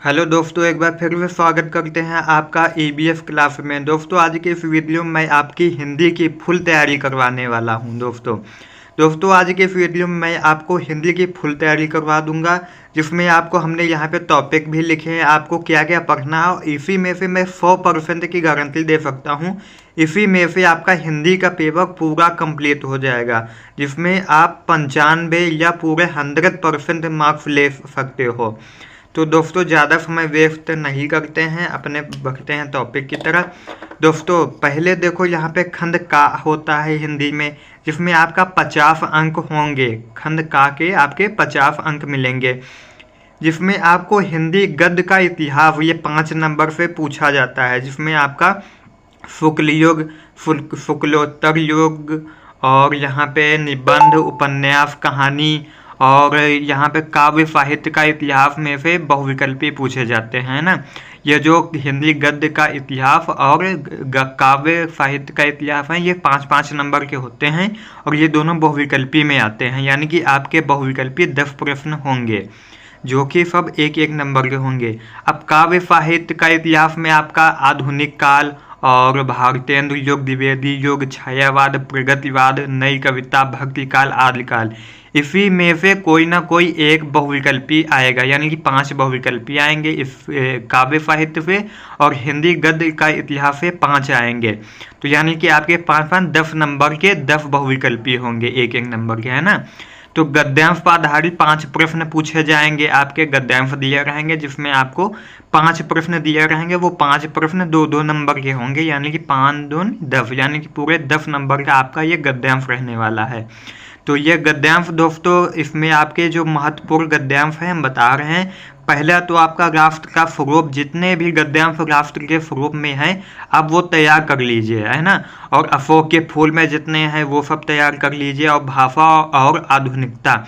Hello दोस्तों, एक बार फिर से स्वागत करते हैं आपका ईबीएस क्लास में। दोस्तों आज के इस वीडियो में मैं आपकी हिंदी की फुल तैयारी करवाने वाला हूं। दोस्तों आज के इस वीडियो में मैं आपको हिंदी की फुल तैयारी करवा दूंगा, जिसमें आपको हमने यहाँ पे टॉपिक भी लिखे हैं, आपको क्या क्या पढ़ना है। और इसी में से मैं 100% की गारंटी दे सकता हूँ, इसी में से आपका हिंदी का पेपर पूरा कंप्लीट हो जाएगा, जिसमें आप 95 या पूरे 100% मार्क्स ले सकते हो। तो दोस्तों ज़्यादा समय वेस्ट नहीं करते हैं, अपने बढ़ते हैं टॉपिक की तरफ। दोस्तों पहले देखो, यहाँ पे खंड का होता है हिंदी में, जिसमें आपका 50 अंक होंगे। खंड का के आपके 50 अंक मिलेंगे, जिसमें आपको हिंदी गद्य का इतिहास ये 5 नंबर से पूछा जाता है, जिसमें आपका शुक्ल युग, शुक्लोत्तर युग, और यहाँ पे निबंध, उपन्यास, कहानी, और यहाँ पे काव्य साहित्य का इतिहास में से बहुविकल्पी पूछे जाते हैं ना। ये जो हिंदी गद्य का इतिहास और काव्य साहित्य का इतिहास है, ये 5-5 नंबर के होते हैं, और ये दोनों बहुविकल्पी में आते हैं। यानी कि आपके बहुविकल्पी 10 प्रश्न होंगे, जो कि सब 1-1 नंबर के होंगे। अब काव्य साहित्य का इतिहास में आपका आधुनिक काल और भारतेंद्र युग, द्विवेदी युग, छायावाद, प्रगतिवाद, नई कविता, भक्तिकाल, आदिकाल, इसी में से कोई ना कोई एक बहुविकल्पी आएगा। यानी कि 5 बहुविकल्पी आएंगे इस काव्य साहित्य से, और हिंदी गद्य का इतिहास से 5 आएंगे। तो यानी कि आपके 5-5 10 नंबर के 10 बहुविकल्पी होंगे, 1-1 नंबर के, है ना। तो गद्यांश पर आधारित 5 प्रश्न पूछे जाएंगे, आपके गद्यांश दिए रहेंगे, जिसमें आपको 5 प्रश्न दिए रहेंगे। वो 5 प्रश्न 2-2 नंबर के होंगे, यानी कि 5-2 10, यानी कि पूरे 10 नंबर का आपका ये गद्यांश रहने वाला है। तो ये गद्यांश दोस्तों, इसमें आपके जो महत्वपूर्ण गद्यांश हैं हम बता रहे हैं। पहला तो आपका राष्ट्र का स्वरूप, जितने भी गद्यांश राष्ट्र के स्वरूप में हैं आप वो तैयार कर लीजिए, है ना। और अशोक के फूल में जितने हैं वो सब तैयार कर लीजिए। और भाषा और आधुनिकता,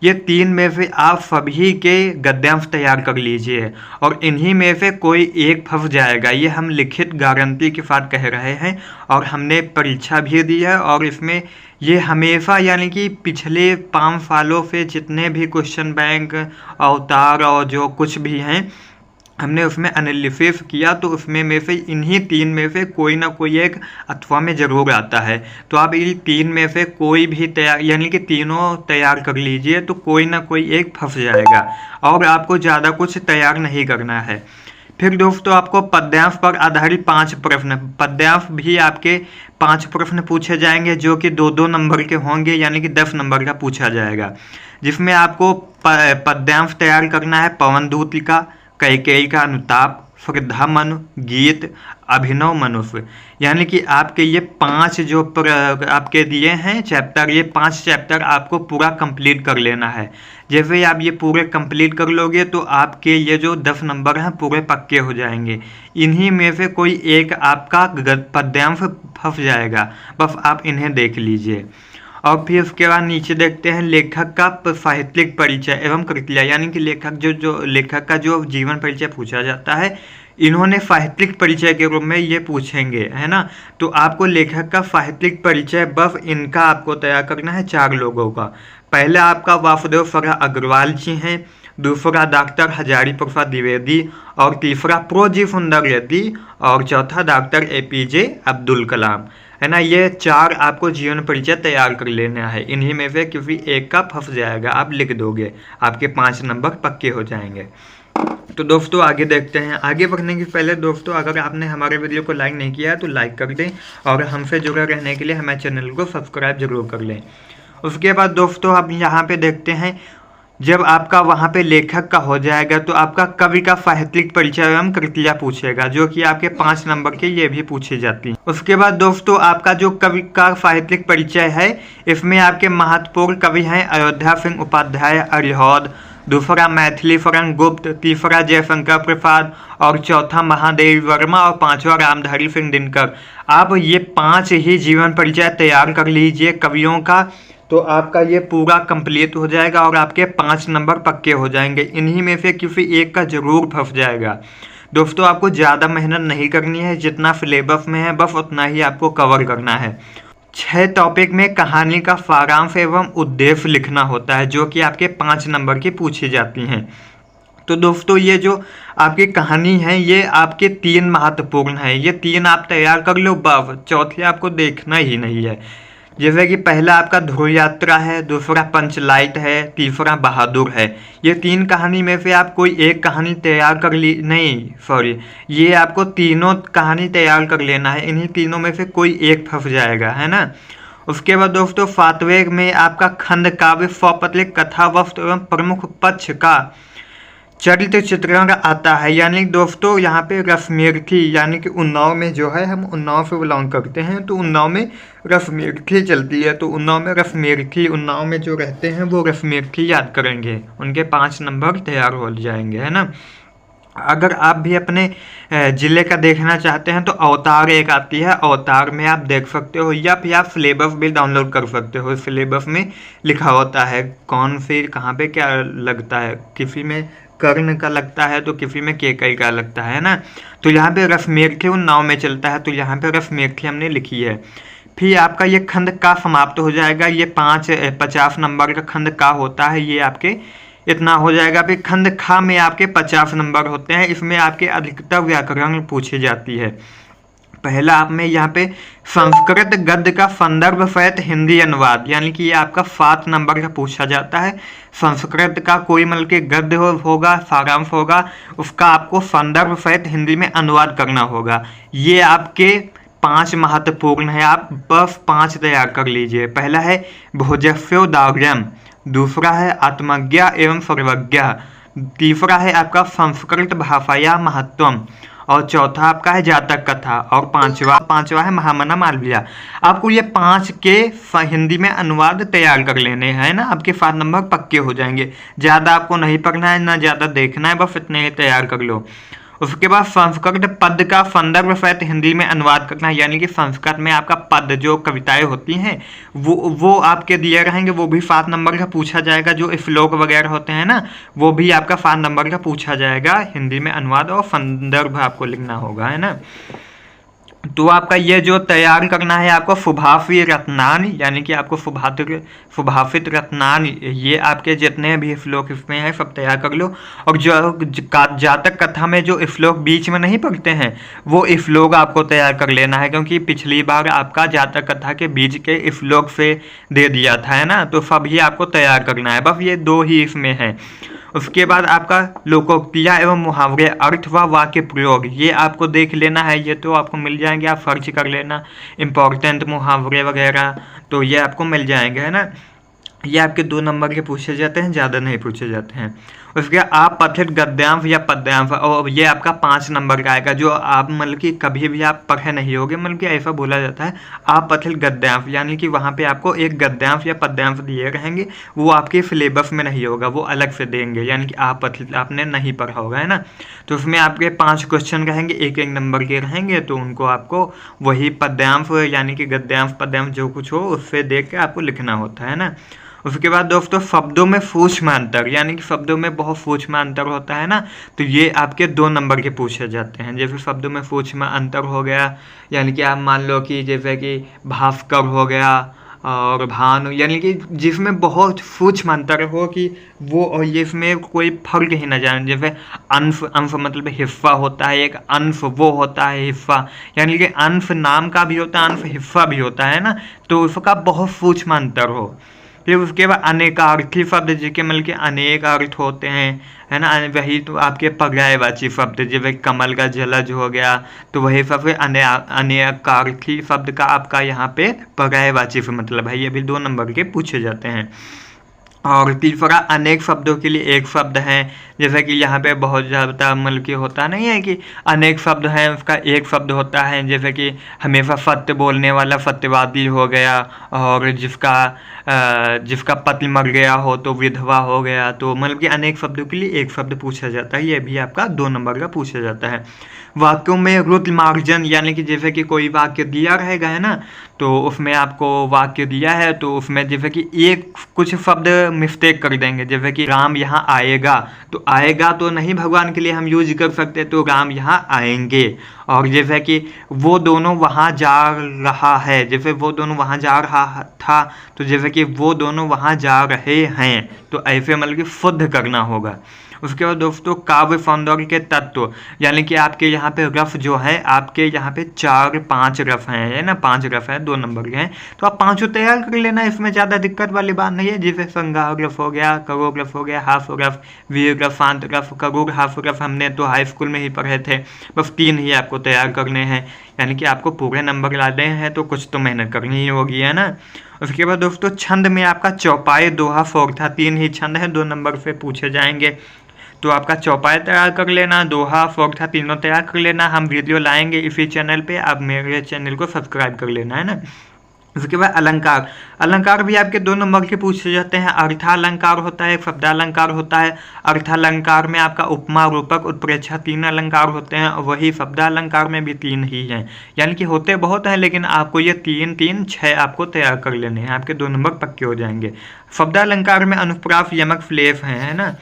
ये 3 में से आप सभी के गद्यांश तैयार कर लीजिए, और इन्हीं में से कोई एक फंस जाएगा। ये हम लिखित गारंटी के साथ कह रहे हैं, और हमने परीक्षा भी दी है। और इसमें ये हमेशा, यानी कि पिछले 5 सालों से जितने भी क्वेश्चन बैंक, अवतार और जो कुछ भी हैं, हमने उसमें एनालिसिस किया, तो उसमें में से इन्हीं 3 में से कोई ना कोई एक अथवा में ज़रूर आता है। तो आप इन 3 में से कोई भी तैयार, यानी कि तीनों तैयार कर लीजिए, तो कोई ना कोई एक फंस जाएगा, और आपको ज़्यादा कुछ तैयार नहीं करना है। फिर दोस्तों आपको पद्यांश पर आधारित 5 प्रश्न, पद्यांश भी आपके 5 प्रश्न पूछे जाएंगे, जो कि 2-2 नंबर के होंगे, यानी कि 10 नंबर का पूछा जाएगा। जिसमें आपको पद्यांश तैयार करना है पवन दूतिका, कैकेयी का अनुताप, श्रद्धा मनु, गीत, अभिनव मनुष्य। यानी कि आपके ये 5 जो आपके दिए हैं चैप्टर, ये 5 चैप्टर आपको पूरा कंप्लीट कर लेना है। जैसे ही आप ये पूरे कंप्लीट कर लोगे, तो आपके ये जो 10 नंबर हैं पूरे पक्के हो जाएंगे। इन्हीं में से कोई एक आपका पद्यांश फंस जाएगा, बस आप इन्हें देख लीजिए। और फिर उसके बाद नीचे देखते हैं लेखक का साहित्यिक परिचय एवं कृतियाँ, यानी कि लेखक का जो जीवन परिचय पूछा जाता है, इन्होंने साहित्यिक परिचय के रूप में ये पूछेंगे, है ना। तो आपको लेखक का साहित्यिक परिचय बस इनका आपको तैयार करना है, 4 लोगों का। पहला आपका वासुदेव फरा अग्रवाल जी हैं, दूसरा डॉक्टर हजारी प्रसाद द्विवेदी, और तीसरा प्रोजी सुंदर रेड्डी, और चौथा डॉक्टर APJ अब्दुल कलाम, है ना। ये 4 आपको जीवन परिचय तैयार कर लेना है। इन्हीं में से किसी एक का फंस जाएगा, आप लिख दोगे, आपके 5 नंबर पक्के हो जाएंगे। तो दोस्तों आगे देखते हैं। आगे बढ़ने के पहले दोस्तों, अगर आपने हमारे वीडियो को लाइक नहीं किया है तो लाइक कर दें, और हमसे जुड़े रहने के लिए हमारे चैनल को सब्सक्राइब जरूर कर लें। उसके बाद दोस्तों आप यहाँ पे देखते हैं, जब आपका वहाँ पे लेखक का हो जाएगा, तो आपका कवि का साहित्यिक परिचय एवं कृतियाँ पूछेगा, जो कि आपके 5 नंबर के ये भी पूछी जाती हैं। उसके बाद दोस्तों आपका जो कवि का साहित्यिक परिचय है, इसमें आपके महत्वपूर्ण कवि हैं अयोध्या सिंह उपाध्याय अरिहौद, दूसरा मैथिली शरण गुप्त, तीसरा जयशंकर प्रसाद, और चौथा महादेव वर्मा, और 5वां रामधारी सिंह दिनकर। आप ये 5 ही जीवन परिचय तैयार कर लीजिए कवियों का, तो आपका ये पूरा कंप्लीट हो जाएगा, और आपके 5 नंबर पक्के हो जाएंगे। इन्हीं में से किसी एक का जरूर फंस जाएगा। दोस्तों आपको ज़्यादा मेहनत नहीं करनी है, जितना सिलेबस में है बस उतना ही आपको कवर करना है। 6 टॉपिक में कहानी का सारांश एवं उद्देश्य लिखना होता है, जो कि आपके 5 नंबर की पूछी जाती हैं। तो दोस्तों ये जो आपकी कहानी है ये आपके 3 महत्वपूर्ण है, ये 3 आप तैयार कर लो, बस चौथी आपको देखना ही नहीं है। जैसे कि पहला आपका ध्रुव यात्रा है, दूसरा पंचलाइट है, तीसरा बहादुर है। ये 3 कहानी में से आप कोई एक कहानी तैयार कर ली, नहीं सॉरी, ये आपको तीनों कहानी तैयार कर लेना है, इन्हीं तीनों में से कोई एक फंस जाएगा, है ना। उसके बाद दोस्तों 7वें में आपका खंड काव्य स्वपत्लिक कथा वस्तु एवं प्रमुख पक्ष का चरित्र चित्रण आता है। यानी दोस्तों यहाँ पे रसमेरथी, यानी कि उन्नाव में जो है, हम उन्नाव से बिलोंग करते हैं, तो उन्नाव में रसमेरथी चलती है, तो उन्नाव में रसमेरथी, उन्नाव में जो रहते हैं वो रसमेरथी याद करेंगे, उनके 5 नंबर तैयार हो जाएंगे, है ना। अगर आप भी अपने ज़िले का देखना चाहते हैं तो अवतार एक आती है, अवतार में आप देख सकते हो, या फिर आप सिलेबस भी डाउनलोड कर सकते हो। सिलेबस में लिखा होता है कौन से कहाँ पे क्या लगता है, किसी में कर्ण का लगता है तो किसी में केकई का लगता है ना। तो यहाँ पे रसमेरथी उन्नाव में चलता है, तो यहाँ पे रसमेरथी हमने लिखी है। फिर आपका ये खंड का समाप्त हो जाएगा, ये 50 नंबर का खंड का होता है, ये आपके इतना हो जाएगा। फिर खंड खा में आपके 50 नंबर होते हैं, इसमें आपके अधिकतर व्याकरण पूछी जाती है। पहला आप में यहाँ पे संस्कृत गद्य का संदर्भ सहित हिंदी अनुवाद, यानी कि ये आपका 7 नंबर का पूछा जाता है। संस्कृत का कोई मतलब कि गद्य होगा, सारांश होगा, उसका आपको संदर्भ सहित हिंदी में अनुवाद करना होगा। ये आपके 5 महत्वपूर्ण है, आप बस 5 तैयार कर लीजिए। पहला है भोजस्योदार्यम, दूसरा है आत्मज्ञा एवं सर्वज्ञा, तीसरा है आपका संस्कृत भाषाया महत्वम, और चौथा आपका है जातक कथा, और पांचवा है महामना मालविया। आपको ये 5 के हिंदी में अनुवाद तैयार कर लेने हैं ना, आपके 7 नंबर पक्के हो जाएंगे। ज़्यादा आपको नहीं पढ़ना है ना ज़्यादा देखना है, बस इतने ही तैयार कर लो। उसके बाद संस्कृत पद का संदर्भ सहित हिंदी में अनुवाद करना है, यानी कि संस्कृत में आपका पद जो कविताएं होती हैं वो आपके दिए रहेंगे, वो भी 7 नंबर का पूछा जाएगा। जो श्लोक वगैरह होते हैं ना, वो भी आपका 7 नंबर का पूछा जाएगा। हिंदी में अनुवाद और संदर्भ आपको लिखना होगा, है ना। तो आपका ये जो तैयार करना है आपको सुभाषी रत्नान, यानी कि आपको सुभाषित रत्नान, ये आपके जितने भी श्लोक इसमें हैं सब तैयार कर लो। और जो जातक कथा में जो श्लोक बीच में नहीं पढ़ते हैं वो श्लोक आपको तैयार कर लेना है, क्योंकि पिछली बार आपका जातक कथा के बीच के श्लोक से दे दिया था, है ना। तो सभी आपको तैयार करना है, बस ये 2 ही इसमें है। उसके बाद आपका लोकोक्तियाँ एवं मुहावरे, अर्थ व वाक्य प्रयोग, ये आपको देख लेना है, ये तो आपको मिल जाएंगे, आप सर्च कर लेना इम्पोर्टेंट मुहावरे वगैरह, तो ये आपको मिल जाएंगे, है ना। ये आपके 2 नंबर के पूछे जाते हैं, ज़्यादा नहीं पूछे जाते हैं। उसके आप पठित गद्यांश या पद्यांश, और ये आपका 5 नंबर का आएगा, जो आप मतलब कि कभी भी आप पढ़े नहीं होगे, मतलब कि ऐसा बोला जाता है आप पठित गद्यांश, यानी कि वहाँ पे आपको एक गद्यांश या पद्यांश दिए रहेंगे, वो आपके सिलेबस में नहीं होगा, वो अलग से देंगे, यानी कि आप पठित आपने नहीं पढ़ा होगा, है ना। तो उसमें आपके 5 क्वेश्चन रहेंगे, 1-1 नंबर के रहेंगे, तो उनको आपको वही पद्यांश यानी कि गद्यांश पद्यांश जो कुछ हो उससे देख के आपको लिखना होता है ना। उसके बाद दोस्तों शब्दों में सूक्ष्म अंतर, यानी कि शब्दों में बहुत सूक्ष्म अंतर होता है ना, तो ये आपके 2 नंबर के पूछे जाते हैं। जैसे शब्दों में सूक्ष्म अंतर हो गया, यानी कि आप मान लो कि जैसे कि भास्कर हो गया और भानु, यानी कि जिसमें बहुत सूक्ष्म अंतर हो कि वो, और ये इसमें कोई फर्क ही ना जाने। जैसे अंश, अंश मतलब हिस्सा होता है, एक अंश वो होता है हिस्सा, यानी कि अंश नाम का भी होता है, अंश हिस्सा भी होता है ना, तो उसका बहुत सूक्ष्म अंतर हो। फिर उसके बाद अनेकार्थी शब्द, जिसके मतलब के अनेक अर्थ होते हैं, है ना, वही तो आपके पर्यायवाची शब्द, जैसे कमल का जलज हो गया, तो वही सब अनेकार्थी शब्द का आपका यहाँ पे पर्यायवाची से मतलब है, ये भी 2 नंबर के पूछे जाते हैं। और तीसरा अनेक शब्दों के लिए एक शब्द है, जैसे कि यहाँ पे बहुत ज़्यादा मतलब कि होता नहीं है कि अनेक शब्द हैं, उसका एक शब्द होता है, जैसे कि हमेशा सत्य बोलने वाला सत्यवादी हो गया, और जिसका पति मर गया हो तो विधवा हो गया, तो मतलब कि अनेक शब्दों के लिए एक शब्द पूछा जाता है, ये भी आपका 2 नंबर का पूछा जाता है। वाक्यों में रुद्र मार्जन, यानी कि जैसे कि कोई वाक्य दिया रहेगा, है ना, तो उसमें आपको वाक्य दिया है, तो उसमें जैसे कि एक कुछ शब्द मिस्टेक कर देंगे, जैसे कि राम यहाँ आएगा, तो आएगा तो नहीं भगवान के लिए हम यूज कर सकते, तो राम यहाँ आएंगे। और जैसे कि वो दोनों वहाँ जा रहा है, जैसे वो दोनों वहाँ जा रहा था, तो जैसे कि वो दोनों वहाँ जा रहे हैं, तो ऐसे मतलब कि शुद्ध करना होगा। उसके बाद दोस्तों काव्य सौंदर्य के तत्व, यानी कि आपके यहाँ पे रफ जो है, आपके यहाँ पे 4-5 रफ हैं, है ना, 5 रफ है, 2 नंबर के हैं, तो आप 5 तैयार कर लेना, इसमें ज़्यादा दिक्कत वाली बात नहीं है। जैसे श्रृंगार रफ हो गया, करोड़ रफ हो गया, हाफ रफ, वीर रफ, शांत रफ, करोड़ हाफ रफ हमने तो हाई स्कूल में ही पढ़े थे। बस 3 ही आपको तैयार करने हैं, यानी कि आपको पूरे नंबर लाने हैं तो कुछ तो मेहनत करनी ही होगी, है ना। उसके बाद दोस्तों छंद में आपका चौपाई, दोहा, फोर्था, 3 ही छंद है, 2 नंबर से पूछे जाएंगे। तो आपका चौपाई तैयार कर लेना, दोहा, फोर्था तीनों तैयार कर लेना। हम वीडियो लाएंगे इसी चैनल पे, आप मेरे चैनल को सब्सक्राइब कर लेना, है ना। उसके बाद अलंकार, अलंकार भी आपके 2 नंबर के पूछे जाते हैं। अर्थालंकार होता है, शब्दालंकार होता है। अर्थालंकार में आपका उपमा, रूपक, उत्प्रेक्षा 3 अलंकार होते हैं, और वही शब्दालंकार में भी 3 ही हैं, यानी कि होते बहुत हैं, लेकिन आपको ये 3-3-6 आपको तैयार कर लेने हैं, आपके 2 नंबर पक्के हो जाएंगे। शब्दालंकार में अनुप्रास, यमक, श्लेष हैं, है ना।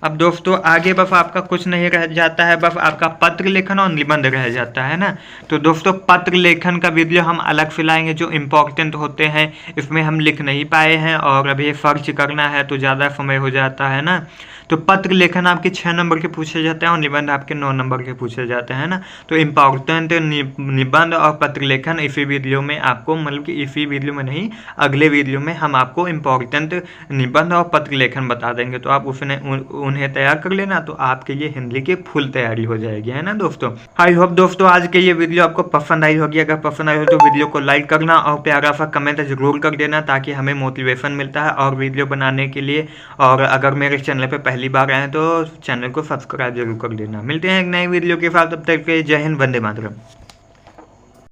अब दोस्तों आगे बस आपका कुछ नहीं रह जाता है, बस आपका पत्र लेखन और निबंध रह जाता है ना। तो दोस्तों पत्र लेखन का वीडियो हम अलग से लाएंगे, जो इम्पोर्टेंट होते हैं इसमें हम लिख नहीं पाए हैं, और अभी सर्च करना है तो ज़्यादा समय हो जाता है ना। तो पत्र लेखन आपके 6 नंबर के पूछे जाते हैं, और निबंध आपके 9 नंबर के पूछे जाते हैं ना। तो इम्पोर्टेंट निबंध और पत्र लेखन इसी वीडियो में आपको, मतलब कि इसी वीडियो में नहीं, अगले वीडियो में हम आपको इम्पोर्टेंट निबंध और पत्र लेखन बता देंगे, तो आप उन्हें तैयार कर लेना, तो आपके लिए हिंदी की फुल तैयारी हो जाएगी, है ना दोस्तों। आई होप दोस्तों आज के ये वीडियो आपको पसंद आई होगी। अगर पसंद आई हो तो वीडियो को लाइक करना और प्यारा सा कमेंट जरूर कर देना, ताकि हमें मोटिवेशन मिलता है और वीडियो बनाने के लिए। और अगर मेरे चैनल पे पहली बार आए तो चैनल को सब्सक्राइब जरूर कर लेना। मिलते हैं एक नई वीडियो के साथ, तब तक के जय हिंद, वंदे मातरम।